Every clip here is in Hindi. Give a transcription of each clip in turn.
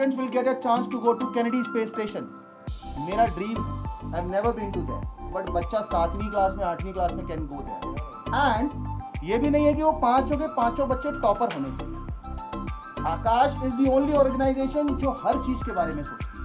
students will get a chance to go to Kennedy Space Station. मेरा ड्रीम है, I've never been to there. But बच्चा 7वीं क्लास में 8वीं क्लास में कैन गो देयर. एंड ये भी नहीं है कि वो पांचों के पांचों बच्चे टॉपर होने चाहिए. आकाश इज दी ओनली ऑर्गेनाइजेशन जो हर चीज के बारे में सोचती है.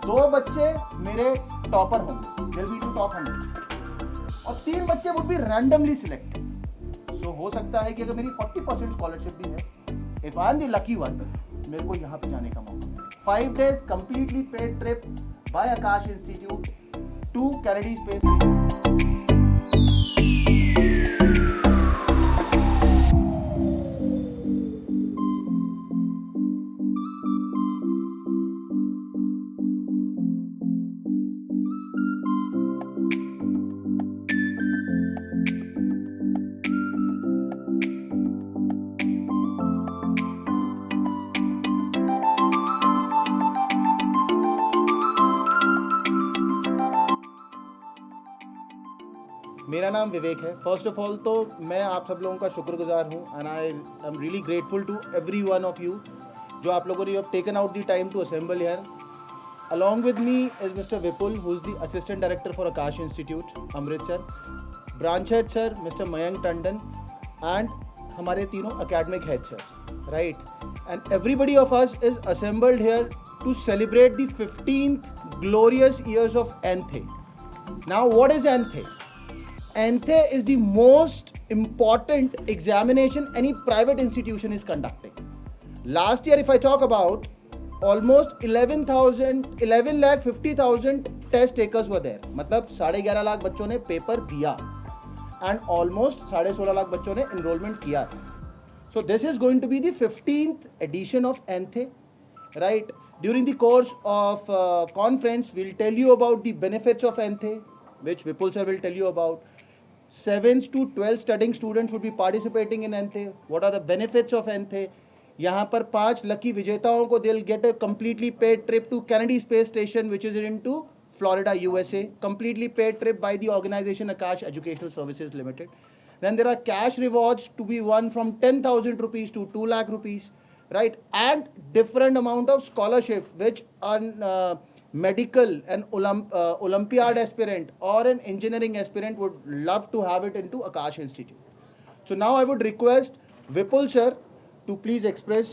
2 बच्चे मेरे टॉपर होंगे, विल बी टू टॉप 100, और 3 बच्चे वुड बी रैंडमली सिलेक्टेड. तो हो सकता है कि अगर मेरी 40% स्कॉलरशिप भी है, if I am the lucky one, मेरे को यहाँ पे जाने का मौका. 5 days completely paid trip by Akash Institute to Kennedy Space Station. मेरा नाम विवेक है. फर्स्ट ऑफ ऑल तो मैं आप सब लोगों का शुक्रगुजार हूँ, and I am really grateful to every one of you जो आप लोगों ने you have taken out the time to assemble here. Along with me is Mr. Vipul, who is the Assistant Director for Akash Institute, Amritsar. Branch Head Sir, Mr. Mayank Tandon, and हमारे तीनों academic heads sir, right? And everybody of us is assembled here to celebrate the 15th glorious years of ANTHE. Now, what is ANTHE? ANTHE is the most important examination any private institution is conducting. Last year, if I talk about, almost 11,50,000 test takers were there. मतलब 11.5 लाख बच्चों ने पेपर दिया, and almost 16.5 लाख बच्चों ने enrollment किया. So this is going to be the 15th edition of ANTHE, right? During the course of conference, we'll tell you about the benefits of ANTHE, which Vipul sir will tell you about. 7th to 12th studying students would be participating in ANTHE. What are the benefits of ANTHE? यहाँ पर 5 लकी विजेताओं को they'll get a completely paid trip to Kennedy Space Station, which is into Florida, USA. Completely paid trip by the organization Akash Educational Services Limited. Then there are cash rewards to be won from 10,000 rupees to 2 lakh rupees, right? And different amount of scholarship, which are medical and Olympiad aspirant or an engineering aspirant would love to have it into Akash Institute. So now I would request Vipul sir to please express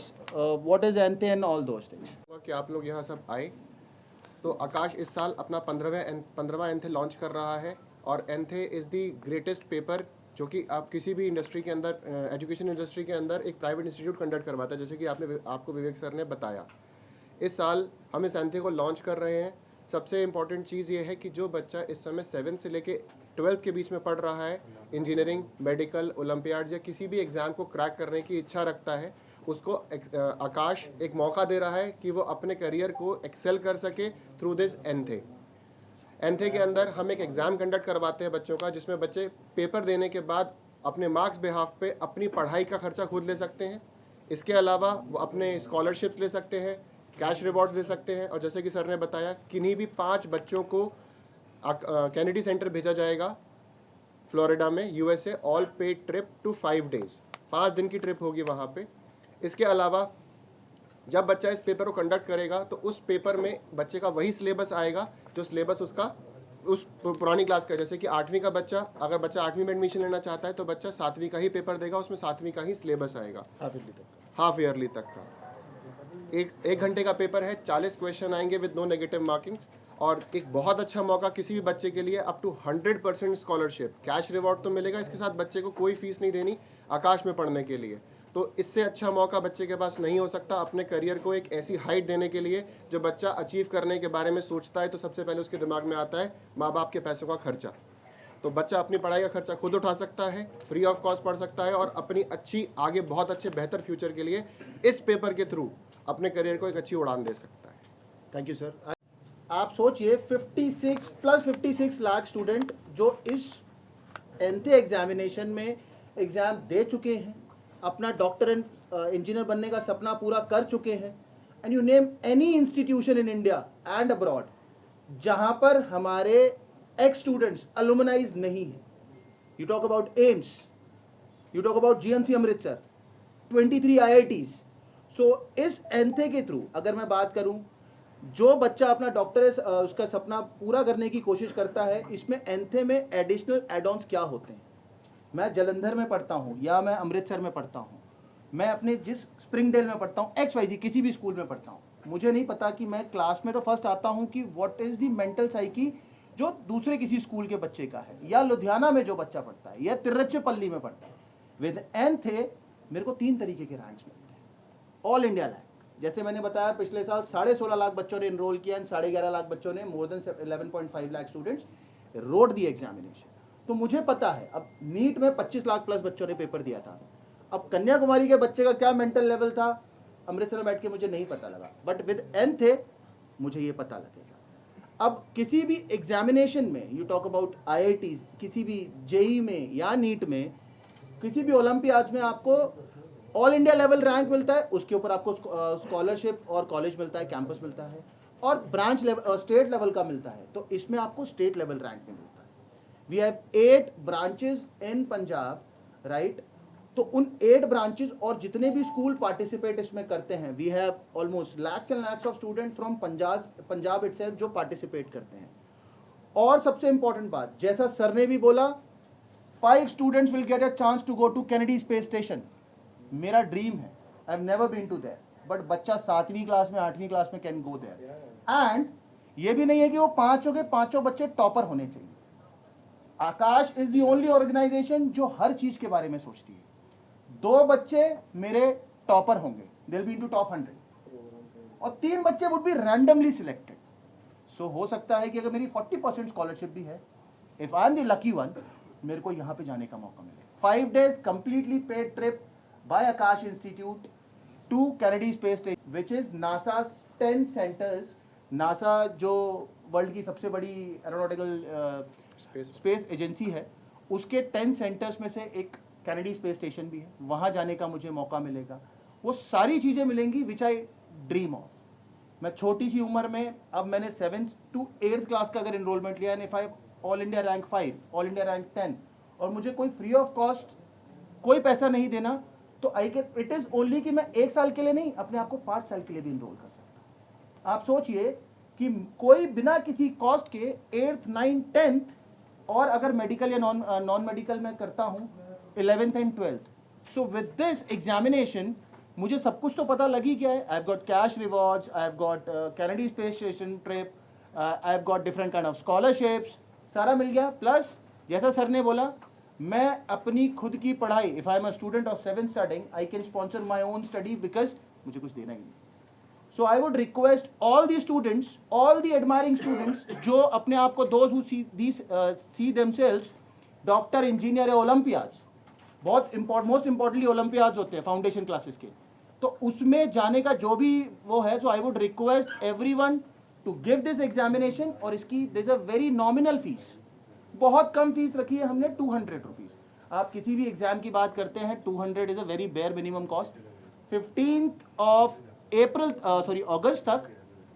what is ANTHE and all those things. कि आप लोग यहाँ सब आए. तो आकाश इस साल अपना 15वां एंथे लॉन्च कर रहा है, और ANTHE is the greatest paper जो कि आप किसी भी इंडस्ट्री के अंदर, एजुकेशन इंडस्ट्री के अंदर एक प्राइवेट इंस्टीट्यूट कंडक्ट करवाता है, जैसे कि आपको विवेक सर ने बताया. इस साल हम इस एंथे को लॉन्च कर रहे हैं. सबसे इम्पॉर्टेंट चीज़ ये है कि जो बच्चा इस समय 7 से लेके 12th के बीच में पढ़ रहा है, इंजीनियरिंग, मेडिकल, ओलंपियाड्स या किसी भी एग्ज़ाम को क्रैक करने की इच्छा रखता है, उसको आकाश एक मौका दे रहा है कि वो अपने करियर को एक्सेल कर सके थ्रू दिस एंथे. एंथे के अंदर हम एक एग्ज़ाम कंडक्ट करवाते हैं बच्चों का, जिसमें बच्चे पेपर देने के बाद अपने मार्क्स बिहाफ पे अपनी पढ़ाई का खर्चा खुद ले सकते हैं. इसके अलावा वो अपने स्कॉलरशिप्स ले सकते हैं, कैश रिवॉर्ड्स ले सकते हैं, और जैसे कि सर ने बताया, किन्हीं भी 5 बच्चों को कैनेडी सेंटर भेजा जाएगा फ्लोरिडा में, USA, all paid trip to 5 days. 5 दिन की ट्रिप होगी वहाँ पे. इसके अलावा जब बच्चा इस पेपर को कंडक्ट करेगा तो उस पेपर में बच्चे का वही सिलेबस आएगा जो सिलेबस उसका उस पुरानी क्लास का. जैसे कि 8वीं का बच्चा, अगर बच्चा 8वीं में एडमिशन लेना चाहता है तो बच्चा 7वीं का ही पेपर देगा, उसमें 7वीं का ही सिलेबस आएगा, हाफ ईयरली तक का. एक घंटे का पेपर है, 40 क्वेश्चन आएंगे विद नो नेगेटिव मार्किंग्स, और एक बहुत अच्छा मौका किसी भी बच्चे के लिए up to 100% scholarship. Cash reward तो मिलेगा, इसके साथ बच्चे को कोई फीस नहीं देनी आकाश में पढ़ने के लिए. तो इससे अच्छा मौका बच्चे के पास नहीं हो सकता अपने करियर को एक ऐसी हाइट देने के लिए. जो बच्चा अचीव करने के बारे में सोचता है तो सबसे पहले उसके दिमाग में आता है माँ बाप के पैसों का खर्चा. तो बच्चा अपनी पढ़ाई का खर्चा खुद उठा सकता है, फ्री ऑफ कॉस्ट पढ़ सकता है, और अपनी अच्छी आगे बहुत अच्छे बेहतर फ्यूचर के लिए इस पेपर के थ्रू अपने करियर को एक अच्छी उड़ान दे सकता है. Thank you sir. आप सोचिए 56 लाख स्टूडेंट जो इस एंथे एग्जामिनेशन में एग्जाम दे चुके हैं, अपना डॉक्टर एंड इंजीनियर बनने का सपना पूरा कर चुके हैं. And you name any institution in India and abroad जहां पर हमारे एक्स स्टूडेंट्स अलुमनाइज नहीं है. You talk about AIIMS, you talk about GMC Amritsar, 23 IITs. सो इस एंथे के थ्रू अगर मैं बात करूं, जो बच्चा अपना डॉक्टर उसका सपना पूरा करने की कोशिश करता है, इसमें एंथे में एडिशनल एड-ऑन्स क्या होते हैं। मैं जलंधर में पढ़ता हूँ या मैं अमृतसर में पढ़ता हूँ, मैं अपने जिस स्प्रिंगडेल में पढ़ता हूँ, XYZ किसी भी स्कूल में पढ़ता हूँ, मुझे नहीं पता कि मैं क्लास में तो फर्स्ट आता हूँ कि what is the mental psyche जो दूसरे किसी स्कूल के बच्चे का है, या लुधियाना में जो बच्चा पढ़ता है, या तिरुचिरापल्ली में पढ़ता है। विद एंथे मेरे को 3 तरीके के रैंक्स मिलते हैं, ऑल इंडिया रैंक। जैसे मैंने बताया पिछले साल 16.5 लाख बच्चों ने इनरोल किया एंड 11.5 लाख बच्चों ने, more than 11.5 lakh students road दी एग्जामिनेशन। तो मुझे पता है, अब नीट में 25 लाख प्लस बच्चों ने पेपर दिया था, अब कन्याकुमारी के बच्चे का क्या मेंटल लेवल था अमृतसर में बैठ के मुझे नहीं पता लगा, बट विद एंथे मुझे ये पता लगेगा। अब किसी भी एग्जामिनेशन में, यू टॉक अबाउट IITs, किसी भी JEE में या नीट में, किसी भी ओलंपियाड्स में आपको ऑल इंडिया लेवल रैंक मिलता है, उसके ऊपर आपको स्कॉलरशिप और कॉलेज मिलता है, कैंपस मिलता है, और ब्रांच लेवल स्टेट लेवल का मिलता है, तो इसमें आपको स्टेट लेवल रैंक में मिलता है। We have 8 branches in Punjab, right. तो उन 8 ब्रांचेस और जितने भी स्कूल पार्टिसिपेट इसमें करते हैं, we have almost lakhs and lakhs of student from Punjab itself जो पार्टिसिपेट करते हैं। और सबसे इंपॉर्टेंट बात, जैसा सर ने भी बोला, 5 students will get a chance to go to Kennedy Space Station. मेरा ड्रीम है, I have never been to there, but बच्चा 7वीं क्लास में 8वीं क्लास में कैन गो देयर। एंड ये भी नहीं है कि वो 5 के 5 बच्चे टॉपर होने चाहिए। आकाश इज द ओनली ऑर्गेनाइजेशन जो हर चीज के बारे में सोचती है। 2 बच्चे मेरे टॉपर होंगे, they will be into top 100, और 3 बच्चे वुड बी रैंडमली सिलेक्टेड। सो हो सकता है कि अगर मेरी 40% स्कॉलरशिप भी है, if I am the lucky one, मेरे को यहाँ पे जाने का मौका मिले। 5 days completely paid trip by Aakash institute to Kennedy Space Station, which is NASA 10 centres. NASA जो वर्ल्ड की सबसे बड़ी एरोनॉटिकल स्पेस एजेंसी है, उसके 10 सेंटर्स में से एक कैनेडी स्पेस स्टेशन भी है, वहाँ जाने का मुझे मौका मिलेगा। वो सारी चीज़ें मिलेंगी विच आई ड्रीम ऑफ। मैं छोटी सी उम्र में, अब मैंने 7th to 8th क्लास का अगर इनरोलमेंट लिया, and if I all India rank 5, all India rank 10, और मुझे कोई फ्री ऑफ कॉस्ट कोई पैसा नहीं देना, तो I can, it is only कि मैं 1 साल के लिए नहीं, अपने आप को 5 साल के लिए भी इनरोल कर सकता हूँ। आप सोचिए कि कोई बिना किसी कॉस्ट के 8th, 9th, 10th, और अगर मेडिकल या नॉन मेडिकल में करता हूँ 11th and 12th। So with this examination मुझे सब कुछ तो पता लग ही गया है। I have got cash rewards, I have got Kennedy Space station trip, I have got different kind of scholarships, सारा मिल गया। प्लस जैसा सर ने बोला, मैं अपनी खुद की पढ़ाई, if I am a student of 7th starting, I can sponsor my own study because मुझे कुछ देना ही नहीं। So I would request all the students, all the admiring students, जो अपने आप को, those who see themselves doctor, engineer या ओलंपियाड्स, बहुत मोस्ट इंपॉर्टेंटली ओलंपियाड्स होते हैं फाउंडेशन क्लासेस के, तो उसमें जाने का जो भी वो है, so I would request everyone to give this examination। और इसकी there is a very nominal fees, बहुत कम फीस रखी है हमने, 200 रुपीज़। आप किसी भी एग्जाम की बात करते हैं, 200 is a very bare minimum cost. 15th of अगस्त तक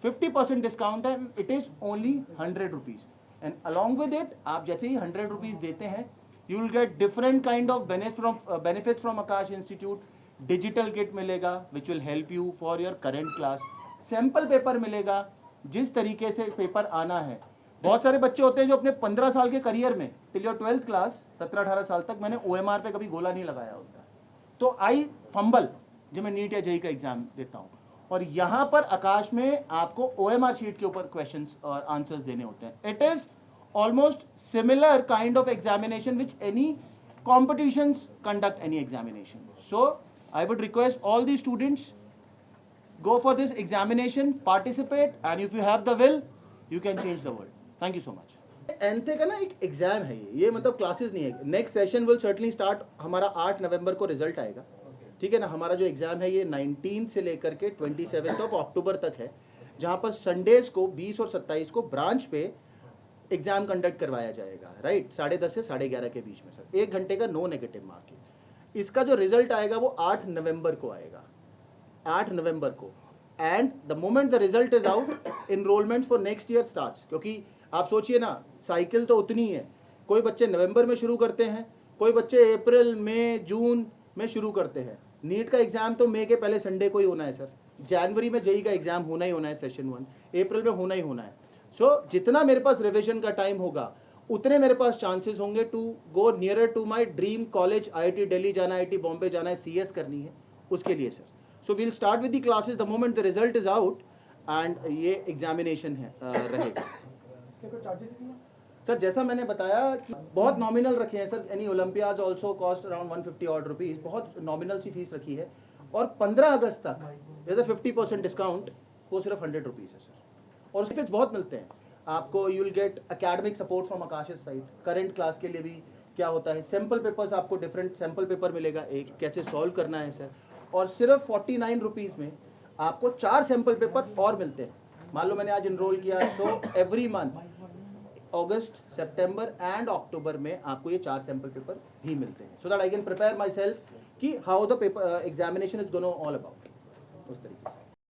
50% डिस्काउंट है, it is only 100 rupees. And along with it, आप जैसे ही 100 रुपीज देते हैं, you will get different kind of benefits from Aakash institute. Digital kit मिलेगा which will help you for your current class, sample paper मिलेगा जिस तरीके से पेपर आना है। बहुत सारे बच्चे होते हैं जो अपने 15 साल के करियर में, टिल योर 12th क्लास, 17-18 साल तक मैंने OMR पे कभी गोला नहीं लगाया होता, तो आई फंबल जब मैं नीट या JEE का एग्जाम देता हूँ। और यहाँ पर आकाश में आपको OMR शीट के ऊपर क्वेश्चंस और आंसर्स देने होते हैं। It is almost similar kind of examination which any competitions conduct any examination. So I would request all the students, go for this examination, participate, and if you have the will, you can change the world. Thank you so much. ANTHE का ना एक एग्जाम है, ये मतलब क्लासेस नहीं है। Next session will certainly start, हमारा 8 नवंबर को रिजल्ट आएगा, ठीक है ना। हमारा जो एग्जाम है ये 19 से लेकर के 27 अक्टूबर तक है, जहाँ पर संडेज को 20 और 27 को ब्रांच पे एग्जाम कंडक्ट करवाया जाएगा, राइट। 10:30 से 11:30 के बीच में सर, 1 घंटे का, नो नेगेटिव मार्किंग। इसका जो रिजल्ट आएगा वो 8 नवंबर को आएगा, 8 नवंबर को। And the moment the result is out, enrolment for next year starts. क्योंकि आप सोचिए ना, साइकिल तो उतनी ही है, कोई बच्चे नवंबर में शुरू करते हैं, कोई बच्चे अप्रैल, मई, जून में शुरू करते हैं। नीट का एग्जाम तो मई के पहले संडे को ही होना है सर, जनवरी में जेई का एग्जाम होना ही होना है सेशन 1, अप्रैल में होना ही होना है। सो जितना मेरे पास रिविजन का टाइम होगा उतने मेरे पास चांसेस होंगे to go nearer to my dream college. IIT Delhi जाना है, आईआईटी बॉम्बे जाना है, सीएस करनी है, उसके लिए sir. So we'll start with the classes the moment the result is out and ये एग्जामिनेशन है रहेगा। सर जैसा मैंने बताया कि बहुत नॉमिनल रखे हैं सर, any olympiads also cost around 150 odd rupees, बहुत नॉमिनल सी फीस रखी है। और 15 अगस्त तक एज अ 50% डिस्काउंट वो सिर्फ 100 रुपीज़ है सर। और बेनिफिट्स बहुत मिलते हैं आपको। You will gate academic support from Akash side, current class के लिए भी क्या होता है, सैम्पल पेपर्स आपको डिफरेंट सैम्पल पेपर मिलेगा, एक कैसे सॉल्व करना है सर। और सिर्फ 49 रुपीज़ में आपको 4 सैम्पल पेपर और मिलते हैं। मान लो मैंने आज इनरोल किया, सो एवरी मंथ अगस्त, सितंबर एंड अक्टूबर में आपको ये 4 सैम्पल पेपर भी मिलते हैं, so that I can prepare myself कि how the paper examination is gonna all about.